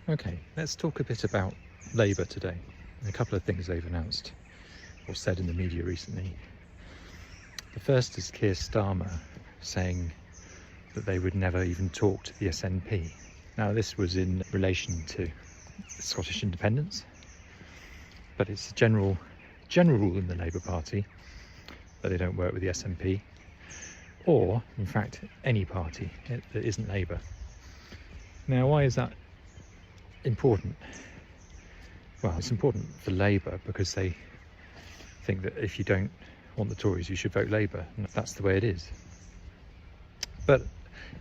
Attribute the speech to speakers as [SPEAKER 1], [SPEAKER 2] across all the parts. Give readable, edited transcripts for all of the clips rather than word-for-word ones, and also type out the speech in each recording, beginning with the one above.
[SPEAKER 1] Okay, let's talk a bit about Labour today. A couple of things they've announced or said in the media recently. The first is Keir Starmer saying that they would never even talk to the SNP. Now, this was in relation to Scottish independence, but it's a general rule in the Labour Party that they don't work with the SNP, or, in fact, any party that isn't Labour. Now, why is that important? Well, it's important for Labour because they think that if you don't want the Tories, you should vote Labour, and that's the way it is. But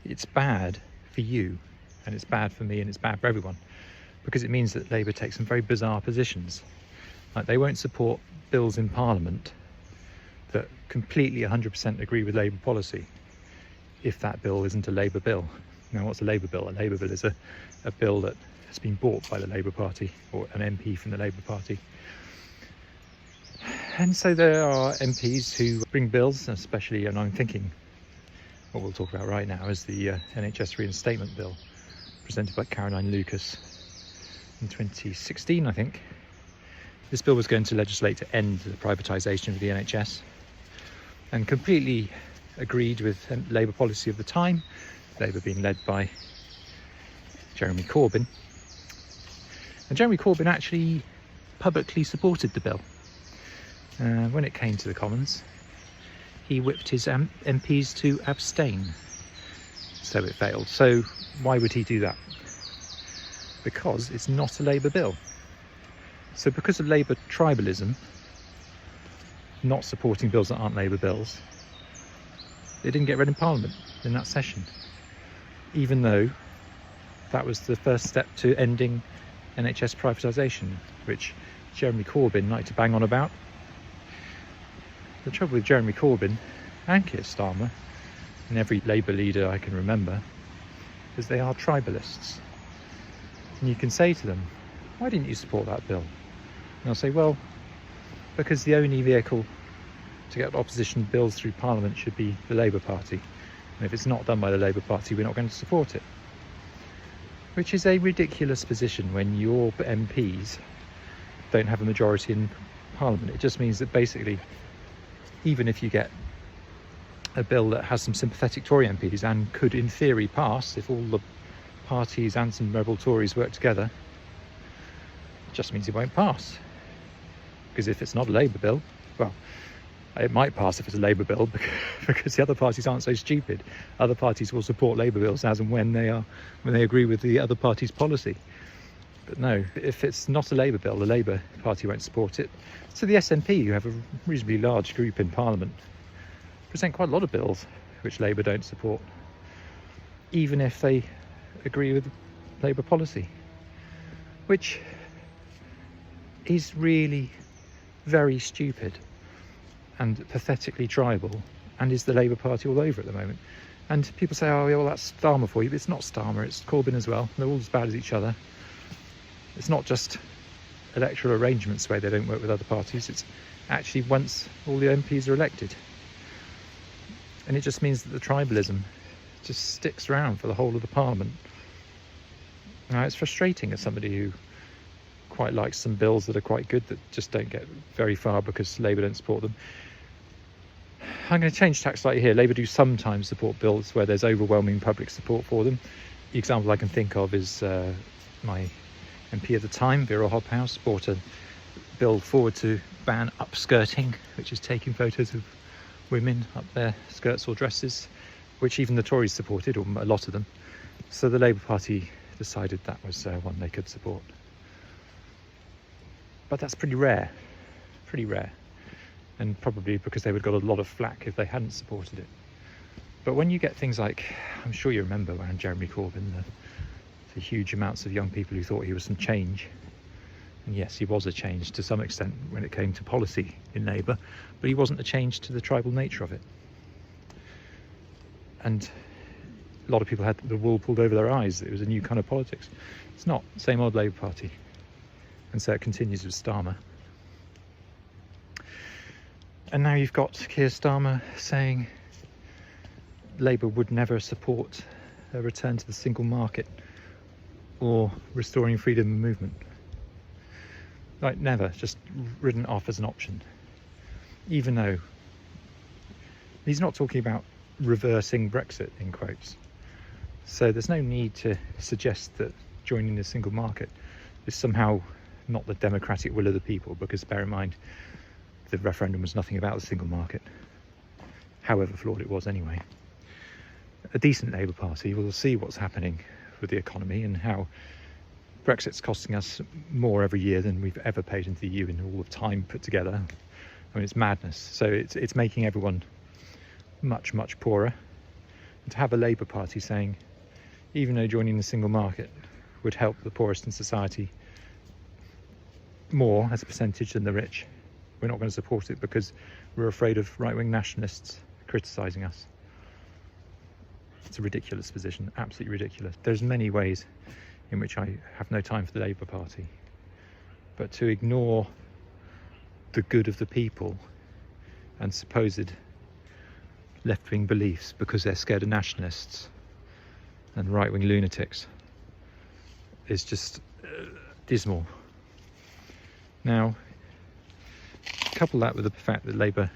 [SPEAKER 1] it's bad for you, and it's bad for me, and it's bad for everyone, because it means that Labour takes some very bizarre positions. Like, they won't support bills in Parliament that completely 100% agree with Labour policy if that bill isn't a Labour bill. Now, what's a Labour bill? A Labour bill is a bill that has been bought by the Labour Party or an MP from the Labour Party. And so there are MPs who bring bills, especially, and I'm thinking what we'll talk about right now is the NHS reinstatement bill presented by Caroline Lucas in 2016, I think. This bill was going to legislate to end the privatisation of the NHS and completely agreed with Labour policy of the time, Labour being led by Jeremy Corbyn. And Jeremy Corbyn actually publicly supported the bill. When it came to the Commons, he whipped his MPs to abstain, so it failed. So why would he do that? Because it's not a Labour bill. So because of Labour tribalism, not supporting bills that aren't Labour bills, it didn't get read in Parliament in that session, even though that was the first step to ending NHS privatisation, which Jeremy Corbyn liked to bang on about. The trouble with Jeremy Corbyn and Keir Starmer and every Labour leader I can remember is they are tribalists. And you can say to them, why didn't you support that bill? And they'll say, well, because the only vehicle to get opposition bills through Parliament should be the Labour Party. And if it's not done by the Labour Party, we're not going to support it. Which is a ridiculous position when your MPs don't have a majority in Parliament. It just means that basically, even if you get a bill that has some sympathetic Tory MPs and could in theory pass if all the parties and some rebel Tories work together, it just means it won't pass. Because if it's not a Labour bill, well, it might pass if it's a Labour bill because the other parties aren't so stupid. Other parties will support Labour bills as and when they agree with the other party's policy. But no, if it's not a Labour bill, the Labour Party won't support it. So the SNP, who have a reasonably large group in Parliament, present quite a lot of bills which Labour don't support, even if they agree with Labour policy, which is really very stupid and pathetically tribal, and is the Labour Party all over at the moment. And people say, oh, yeah, well, that's Starmer for you. But it's not Starmer, it's Corbyn as well. They're all as bad as each other. It's not just electoral arrangements where they don't work with other parties. It's actually once all the MPs are elected. And it just means that the tribalism just sticks around for the whole of the Parliament. Now, it's frustrating as somebody who quite likes some bills that are quite good that just don't get very far because Labour don't support them. I'm going to change tack slightly here. Labour do sometimes support bills where there's overwhelming public support for them. The example I can think of is my MP at the time, Vera Hobhouse, brought a bill forward to ban upskirting, which is taking photos of women up their skirts or dresses, which even the Tories supported, or a lot of them. So the Labour Party decided that was one they could support. But that's pretty rare, and probably because they would have got a lot of flack if they hadn't supported it. But when you get things like, I'm sure you remember around Jeremy Corbyn, the huge amounts of young people who thought he was some change, and yes, he was a change to some extent when it came to policy in Labour, but he wasn't a change to the tribal nature of it. And a lot of people had the wool pulled over their eyes. It was a new kind of politics. It's not. Same old Labour Party. And so it continues with Starmer. And now you've got Keir Starmer saying Labour would never support a return to the single market, or restoring freedom of movement. Like, never, just written off as an option. Even though he's not talking about reversing Brexit, in quotes. So there's no need to suggest that joining the single market is somehow not the democratic will of the people, because bear in mind, the referendum was nothing about the single market, however flawed it was anyway. A decent Labour Party will see what's happening with the economy and how Brexit's costing us more every year than we've ever paid into the EU in all of time put together. I mean, it's madness. So it's making everyone much, much poorer. And to have a Labour Party saying, even though joining the single market would help the poorest in society more as a percentage than the rich, we're not going to support it because we're afraid of right-wing nationalists criticising us. It's a ridiculous position, absolutely ridiculous. There's many ways in which I have no time for the Labour Party, but to ignore the good of the people and supposed left-wing beliefs because they're scared of nationalists and right-wing lunatics is just dismal. Now, couple that with the fact that Labour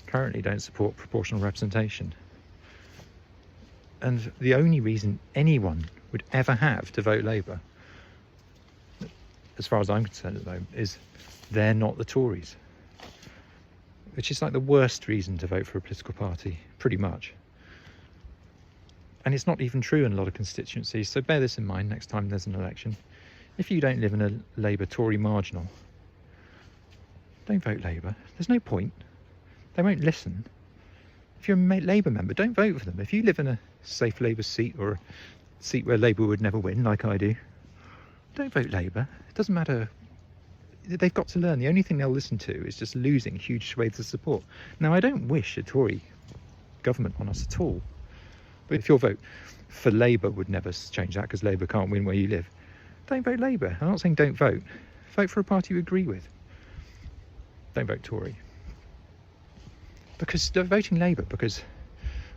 [SPEAKER 1] currently don't support proportional representation, and the only reason anyone would ever have to vote Labour, as far as I'm concerned at the moment, is they're not the Tories, which is like the worst reason to vote for a political party, pretty much. And it's not even true in a lot of constituencies, so bear this in mind next time there's an election. If you don't live in a Labour-Tory marginal, don't vote Labour. There's no point. They won't listen. If you're a Labour member, don't vote for them. If you live in a safe Labour seat or a seat where Labour would never win, like I do, don't vote Labour. It doesn't matter. They've got to learn. The only thing they'll listen to is just losing huge swathes of support. Now, I don't wish a Tory government on us at all. But if your vote for Labour would never change that, because Labour can't win where you live, don't vote Labour. I'm not saying don't vote. Vote for a party you agree with. Don't vote Tory. Because they're voting Labour because,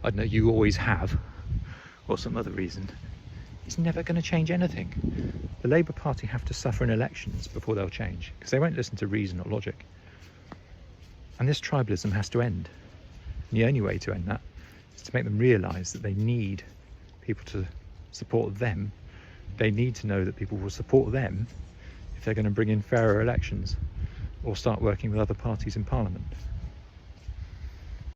[SPEAKER 1] I don't know, you always have, or some other reason, it's never going to change anything. The Labour Party have to suffer in elections before they'll change, because they won't listen to reason or logic. And this tribalism has to end. And the only way to end that is to make them realise that they need people to support them. They need to know that people will support them if they're going to bring in fairer elections or start working with other parties in Parliament.